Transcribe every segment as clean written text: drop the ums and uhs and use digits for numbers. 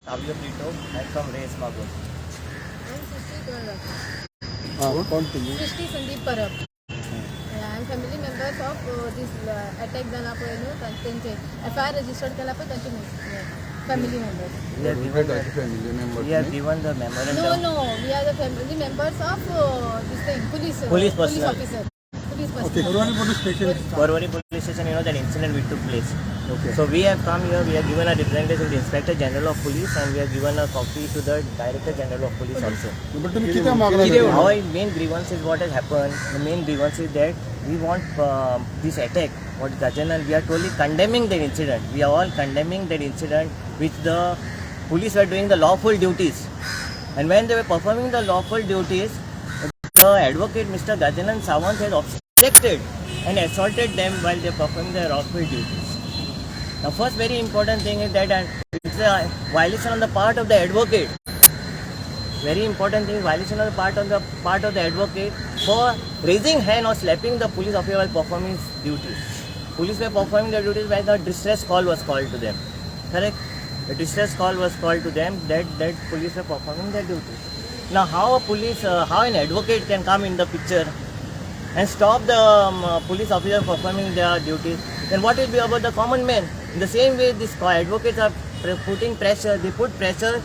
Savio Brito, I'm from Reyes Mago. I'm Srishti Parab. कौन तुम्ही Srishti Sandeep Parab. I'm family members of this attack झाला पळय त्यांचे FIR registered केला पण त्यांचे family members. We have given the, family member we have given the memorandum. No, we are the family members of this thing, police personnel. officer. Police okay personnel. Police station Porvorim police station, that incident which took place. Okay So we have come here, we have given a representation to the Inspector General of Police and we have given a copy to the Director General of Police also. पण तुम्ही किती मागणार Our main grievance is what has happened. The main grievance is that we want this attack, what Gajanan, we are totally condemning that incident. We are all condemning that incident which the police were doing the lawful duties. And when they were performing the lawful duties, the advocate Mr. Gajanan Sawant has objected and assaulted them while they performing their lawful duties. The first very important thing is that it's a violation on the part of the advocate. Very important thing, violation on the part of the advocate for raising hand or slapping the police officer while performing his duties. Police were performing their duties when the distress call was called to them. Correct? The distress call was called to them that police were performing their duties. Now, how an advocate can come in the picture and stop the police officer performing their duties? Then what will be about the common man? In the same way, these advocates are putting pressure. They put pressure.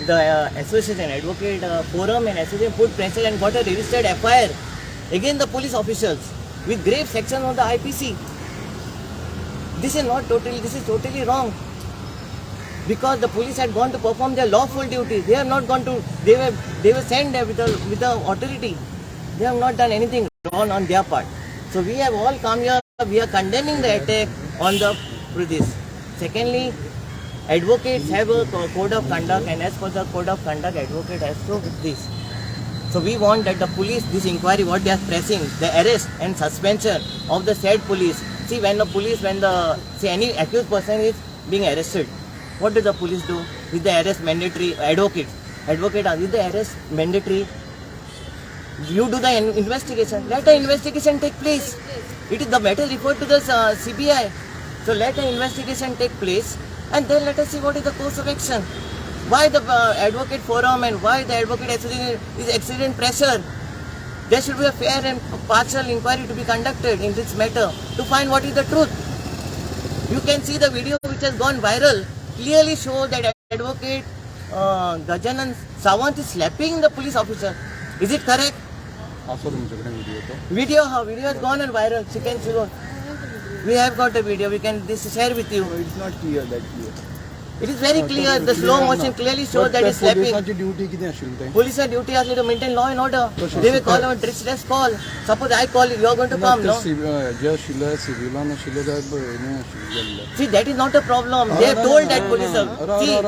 The association, advocate forum and association put pressure and got a registered FIR against the police officials with grave section of the IPC. This is totally wrong. Because the police had gone to perform their lawful duties. They have not gone to, they were sent there with the authority. They have not done anything wrong on their part. So we have all come here, we are condemning the attack on the this. Secondly, advocates have a code of conduct and as per the code of conduct, advocate has to this. So we want that the police, this inquiry, what they are pressing, the arrest and suspension of the said police. See, when any accused person is being arrested, what does the police do? With the arrest mandatory, advocate with the arrest mandatory, you do the investigation. Let the investigation take place. It is the matter referred to the CBI. So let the investigation take place and then let us see what is the course of action. Why the advocate forum and why the advocate association is exerting pressure? There should be a fair and partial inquiry to be conducted in this matter to find what is the truth. You can see the video which has gone viral clearly show that advocate Gajanan Sawant is slapping the police officer. Is it correct? असं तुमच्याकडे video तो Video has gone and viral. You can see. We have got a video. We can share with you. It's not clear that clear It is very clear. The slow motion clearly shows that he is slapping. पोलिसांची duty किती असेल ते Police duty has to maintain law and order. They will call a distress call. Suppose I call you, you are going to come, no? जे आशिल्ले सिव्हिलान आशिल्ले ते न्ही आशिल्ले गेल्ले See, that is not a problem. They have told that police. See,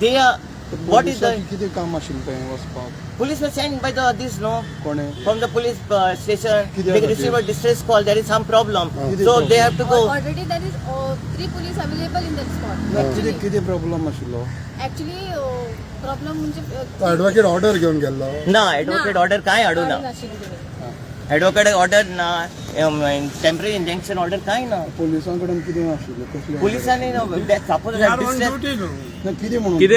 they are. What is the किती काम आशिल्ले ते वचपाक police were sent by this, no? कोणे From the police station, Kidi they aati? receive a distress call. There is some problem, Kidi so problem? they have to go. Already there is 3 police available in that spot. किती किती problem आशिल्लो Actually problem म्हणजे advocate order घेऊन गेल्लो ना advocate order काय आडू ना. Advocate order ना temporary injunction order काय ना. पोलिसांकडून किती आशिल्ले कसले पोलिसांनी suppose that distress. ना किती म्हणून किती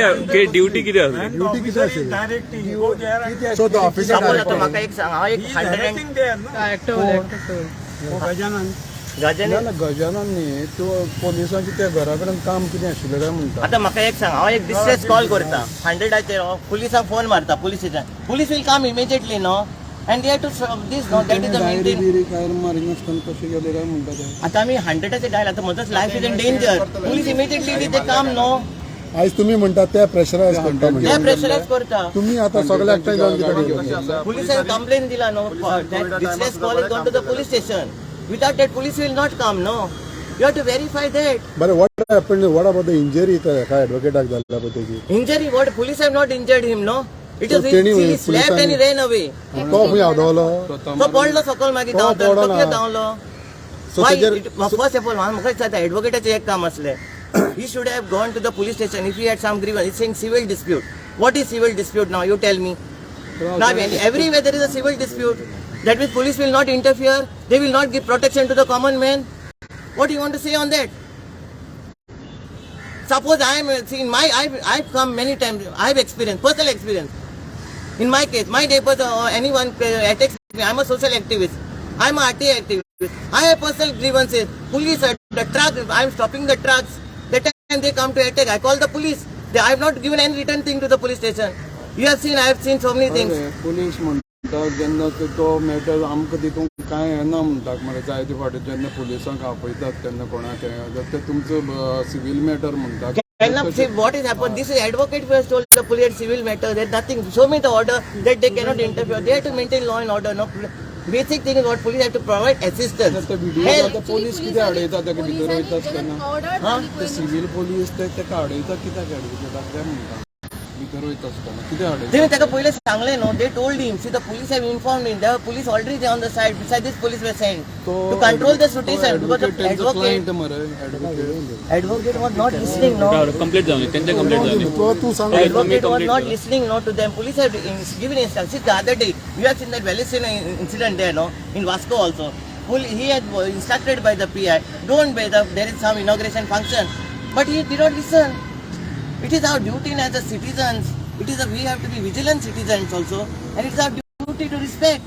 ड्युटी किती असते ड्युटी किती आशिल्ली किती सो द ऑफिसर Suppose आता म्हाका एक सांग, हांव एक 100 ना गजानननी तो पोलिसांचे त्या घरा कडेन काम कितें आशिल्लें काय म्हणटा आता म्हाका एक सांग, हांव एक डिस्ट्रेस कॉल करता 100 पुलिसांक फोन मारता police station. Police will come immediately no and they have to this no that is the diary maintain. बिरी काय मारिंग आसतना कशें गेले काय म्हणटा ते आता आम्ही 100 डायल आता म्हजोच life is in danger. Police immediately ते काम नो आज तुम्ही म्हणता त्या प्रेशरायज करता ते प्रेशरायज करता. तुम्ही आता सगळ्या एकट्यान जाऊन किती घेऊन गेला? पुलिसांनी कंप्लेन दिला no that distress call is gone to the police station. Without that police will not come, no. You have to verify that. बरं what happened what about the injury काय ॲडव्होकेटाक झाला पळय त्याची Injury, what? Police have not injured him, no. It was तेणी he slapped and he ran away. तो खंय आवडलो तो पडलो सकल मागीर तो धांवता पडना. तकलेर धांवलो. सो Why? तेजेर First of all, म्हाका दिसता एडवोकेटाचें एक काम आसलें. He should have gone to the police station if he had some grievance. He's saying civil dispute. What is civil dispute now? You tell me. Now, everywhere there is a civil dispute. That means police will not interfere. They will not give protection to the common man. What do you want to say on that? Suppose I am see in my I've come many times. I have experience, personal experience. In my case, my neighbors or anyone attacks me. I'm a social activist. I'm a RTA activist. I have personal grievances. Police, the truck. I'm stopping the trucks. That time they come to attack. I call the police. I have not given any written thing to the police station. You have seen. I have seen so many things. Police म्हणटा जेन्ना तो matter आमकां तितून कांय येना म्हणटात मरे जायते फावटी जेन्ना पुलिसांक आपयतात तेन्ना कोणाक ते तुमचो सिवील मॅटर म्हणटात. Cannot say what is happened. This is advocate who has told the police civil matter. There's nothing. Show me the order that they cannot interfere. They have to maintain law and order. No basic thing is what police have to provide assistance. ते video Help. आता police कितें अडयतात ताका भितर वयता आसतना ते civil police ते ताका अडयता कित्याक एडवोकेटाक ते म्हणटा भितर वयता आसतना कितें अडयता. They ताका पहिले सांगले no. They told him. See, the police have informed him. There were police already there on the side. Beside this, police were sent to control the situation because the client मरे advocate was not listening. No. Complete जाऊन त्यांचे complete जाऊन तो तू सांग Advocate was not listening. No, to them. Police have given instructions. The other day, we have seen that Vallecino incident there. No, in Vasco also. He had instructed by the PI. Don't by the. There is some inauguration function, but he did not listen. It is our duty as a citizens. It is we have to be vigilant citizens also, and it is our duty to respect.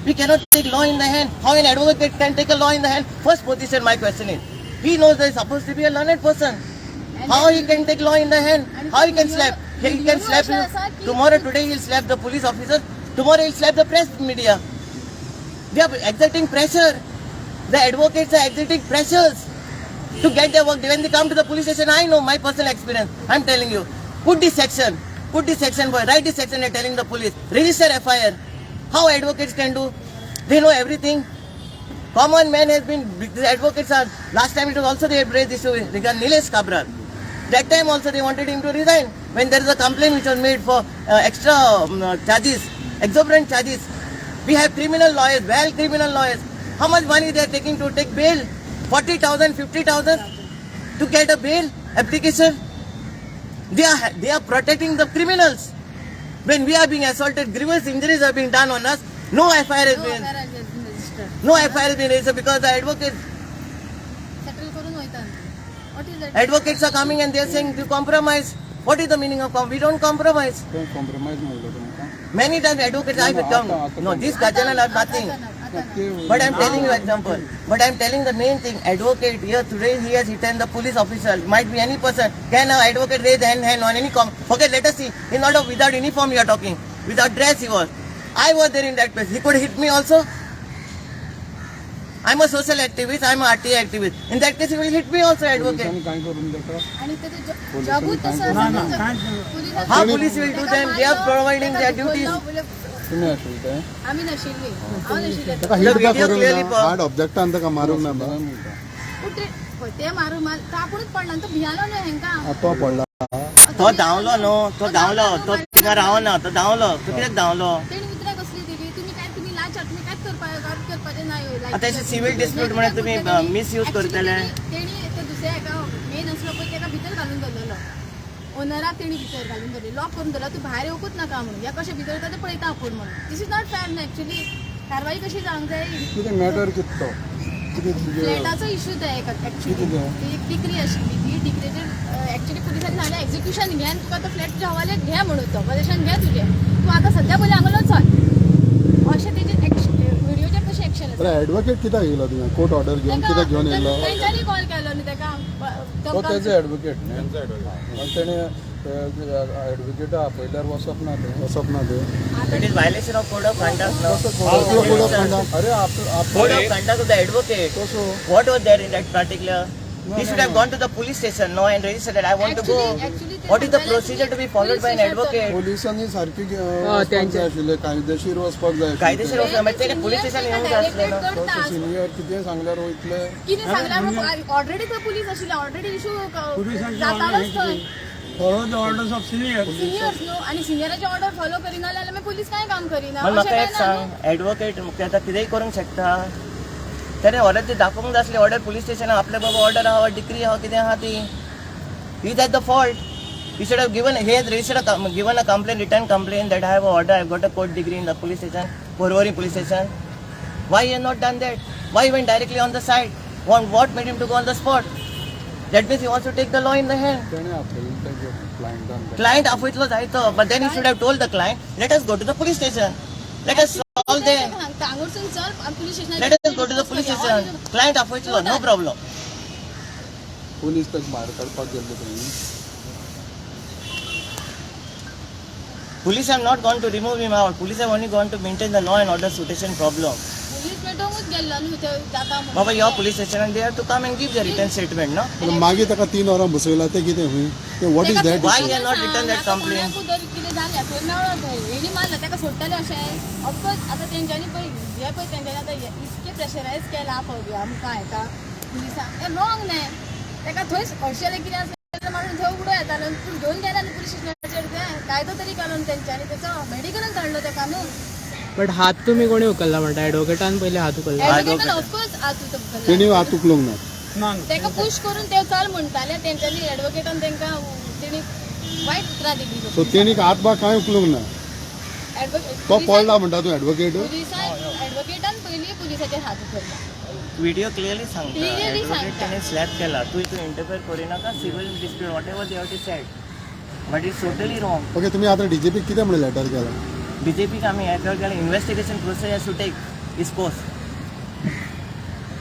We cannot take law in the hand. How an advocate can take a law in the hand? First position, my question is, he knows that he is supposed to be a learned person. How he can take law in the hand? How he can slap? He can slap you. Tomorrow, today he will slap the police officer. Tomorrow he will slap the press media. They are exerting pressure. The advocates are exerting pressures to get their work. When they come to the police station, I know my personal experience. I'm telling you, put this section, boy, write this section and telling the police, register FIR. How advocates can do? They know everything. Common man has been, the advocates are, last time it was also they had raised this issue regarding Nilesh Cabral. That time also they wanted him to resign. When there is a complaint which was made for extra charges, exorbitant charges. We have criminal lawyers, criminal lawyers. How much money they are taking to take bail? 40,000, 50,000 to get a bail application. They are protecting the criminals. When we are being assaulted, grievous injuries are being done on us. No FIR has been registered because the advocates advocates are coming and they are saying to compromise. What is the meaning of we don't compromise? Compromise म्हणलो तुमकां. Many times advocates I have come. No, this Gajanan are nothing. But I'm telling you example. But I'm telling the main thing. Advocate here today he has hit the police officer. Might be any person. Can an advocate raise hand on any Okay, let us see. He's not without uniform you are talking. Without dress he was. I was there in that place. He could hit me also. I'm a social activist. I'm a RTA activist. In that case he will hit me also advocate. पोलिसांनी काय करून देता. How police will do them? They are providing their duties. तुम्ही असेल ते आम्ही नशिल्ली हांव नशिल्ले ताका हिट का video करूंक clearly ना हार्ड ऑब्जेक्ट आनी ताका मारूंक ना बा. ते मारू मार तो आपुणूच पडला तो भियालो न्हू हेंका तो पडला तो धांवलो न्हू तो धांवलो तो थिंगा रावना तो धांवलो तो कित्याक धांवलो तेणी उतरां कसली दिली तुम्ही लाच तुम्ही कांयच करपाचें नाही आता अशें सिवील डिस्प्यूट म्हण तुमी मिसयूज करतले तेणी ते दुसऱ्या एका मेन आसलो पळय तेका भितर घालून दवरलेलो ओनराक तेणी भितर घालून दवरले लॉक करून दवरला तूं भायर येवकूच नाका म्हणून या कशें भितर येता तें पळयता आपूण म्हणून दिस इज नॉट फेअर न्हू एक्चुली कारवाई कशी जावंक जाय कितें मॅटर कितें तो कितें तुजें फ्लॅटाचो इशू ते एक्चुली ती एक डिग्री आशिल्ली ती डिग्रीचेर एक्चुली पुलिसांनी सांगलें एक्झिक्युशन घे आनी तुका तो फ्लॅट तुज्या हवाल्याक घे म्हणून तो पोजेशन घे तुजें तूं आतां सद्या पयलीं हांगालो चल अशें तेजें व्हिडिओचेर कशें एक्शन आसा. अरे एडवोकेट कित्याक येयलो थिंगा कोर्ट ऑर्डर घेवन कित्याक घेवन येयलो. तेंच्यांनी कॉल केलो न्ही तेका तो तेजो एडवोकेट न्ही तेणे एडवोकेटा आपयल्यार वचप ना ते It is violation of code of conduct now. आपलो कोड ऑफ कंडक्ट अरे Code of conduct of the advocate. कसो What was there in that particular? He should have gone to the police station no and registered that I want to go. Actually, What is the procedure to be followed by an advocate? पोलिसांनी सारकी वचपाक जाय आशिल्लें कायदेशीर वचपाक जाय कायदेशीर वचना मागीर तेणे police station येवंक जाय आसलें न्हू. तो सिनियर कितें सांगल्यार वयतले कितें सांगल्यार ऑलरेडी थंय पुलीस आशिल्ले ऑलरेडी इशू जातालोच थंय follow the orders of senior seniors न्हू आनी सिनियराची ऑर्डर फॉलो करिना जाल्यार मागीर पुलीस कांय काम करिना पण म्हाका एक सांग एडवोकेट ते आतां कितेंय करूंक शकता तेणे ऑर्डर ती दाखोवंक जाय आसली ऑर्डर पुलीस स्टेशनाक आपल्या बाबा ऑर्डर आहा डिग्री आहा कितें आहा ती he is at the fault he should have given he has registered given a complaint written complaint that I have an order I've got a court degree in the police station Porvorim police station. Why he has not done that? Why he went directly on the site? What made him to go on the spot? That means he wants to take the law in the hand. तेणे आपयलें तेजे क्लायंटान Client afयतलो जायतो, but then he should have told the client, let us go to the police station. Let us solve there. हांगरसून चल police स्टेशनार Let us go to the police station. Client afयतलो, no problem. Police ताका भायर काडपाक गेल्ले थंय. Police have not gone to remove him out. Police have only gone to maintain the law and order situation problem. Police पेटोवंकूच गेल्लो न्हू ते जाता म्हणून. Baba, your police station and they have to come and give their written statement, no? पण मागीर ताका 3 वरां बसयला ते कितें हूंय ते what is that Why he has not written that complaint? कोणाकूय जर कितें जालें थंय मेळ्ळो थंय हेणी मारलं ताका सोडटलें अशें. ऑफकोर्स आतां तेंच्यांनी पळय हे पळय तेंच्यांनी आतां इतके प्रेशरायज केला पळय आमकां हेका पुलिसांक हें रॉंग न्हय. ताका थंयच हरशेलें कितें आसलें मारून थंय उगडो येतालो पूण घेवन गेला न्ही पुलीस स्टेशनाचेर तें कायदो तरी काडून तेंच्यांनी तेचो मेडिकलान धाडलो ताका न्हू. बट हात तुम्ही कोणी उखलला म्हणटा एडवोकेटान पहिले हात उखलला एडवोकेटान ऑफकोर्स आतां तेणी हात उखलूंक ना. ताका पुश करून ते चल म्हणटाले तेंच्यांनी एडवोकेटान तांकां तेणी वायट उतरां दिली. सो तेणी हात बा कांय उखलूंक ना. तो पळला म्हणटा तूं एडवोकेट. एडवोकेटान पयलीं पुलिसाचेर हात उखलला. Video clearly सांगता. Clearly Advocate सांगता. त्याने slap केला. तू इथं interfere करू नका. Civil dispute, whatever they have to said. But it's totally wrong. Okay तुम्ही आता डीजीपी कितें म्हणून लेटर केला. BJP आम्ही ह्याच्यावर केला investigation process has to take is course.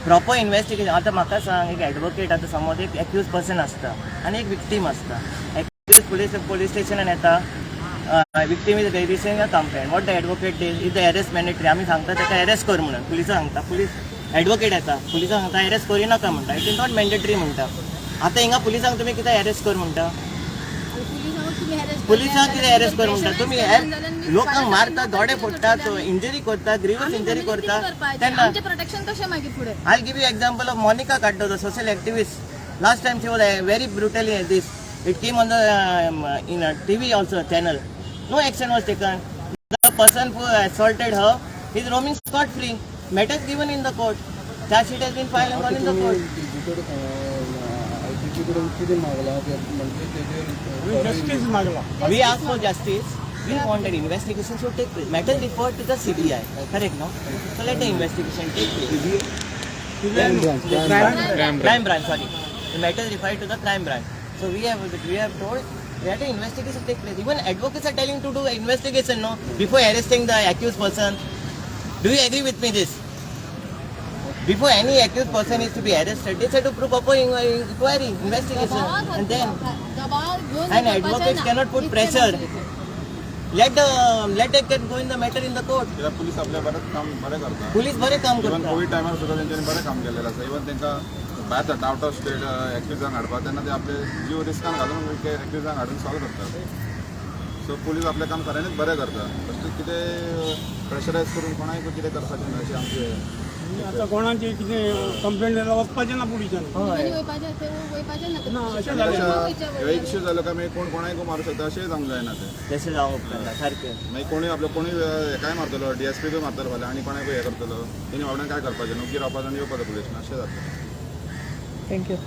Proper investigation. आता म्हाका सांग एक एडवोकेट आता समज एक एक्यूज पर्सन असता आणि एक विक्टीम असता. एक्यूज पोलीस स्टेशनान येता. Victim is registering a complaint. What the advocate deal is the arrest mandatory. आम्ही सांगता त्याका अरेस्ट कर म्हणून. पुलिसां सांगता पुलीस एडवोकेट येता पुलिसां सांगता अरेस्ट करू नका म्हणटा. इट इज नॉट मॅन्डेटरी म्हणटा. आता हिंगा पुलिसांक तुम्ही कितें अरेस्ट कर म्हणटा. पुलिसांक कितें अरेस्ट कर म्हणटा. तुम्ही लोकांक मारता दोडे फोडटात इंजरी करता ग्रीवस इंजरी करता तेन्ना आमचे प्रोटेक्शन कशें मागीर फुडें. I'll give you example of Monica Kaddo, the social activist. Last time she was very brutally this. It came on the in a TV also channel. No action was taken. The person who assaulted her is roaming scot free. Matters given in the court. Charge sheet has been filed and gone in the court. आयटीकडून कितें मागला म्हणजे तेजेर We ask for justice. We want that investigation should take place. Matters referred to the CBI. Correct, no? So let the investigation take place. Crime branch, sorry. The matter is referred to the crime branch. So we have told that the investigation take place. Even advocates are telling to do an investigation, no, before arresting the accused person. Do you agree with me this? Before any accused person is to be arrested, they say to prove proper inquiry, investigation, and then an advocate cannot put pressure. Let them go in the matter in the court. Police आपल्या बरेच काम बरे करतात. Police बरे काम even करतात. Covid टायमार सुद्धा त्यांच्यानी बरें काम केलेलं आसा. इवन तांकां भायर धाडटा आउट ऑफ स्टेट एक्युजांक हाडपाक तेन्ना ते आपले जीव रिस्कान घालून एक्युजांक हाडून सॉल्व करतात. सो पुलीस आपलें काम खऱ्यांनीच बरें करता. फक्त कितें प्रेशरायज करून कोणाक कितें करपाचें ना अशें आमचें. आता कोणाची कितें कंप्लेंट जाल्यार वचपाचें ना पुलिसान. ह्यो इश्यू जालो काय मागीर कोणाक मारूं शकता अशेंय जावंक जायना तें. तशें जावंक उपकारना सारकें. मागीर कोणी आपलो कोणी हेकाय मारतलो DSP मारतलो फाल्यां आनी कोणाक हें करतलो. तेणी बाबड्यान काय करपाचें न्हू की रावपाचें आनी येवपाचें पुलीस अशें जाता. थँक्यू.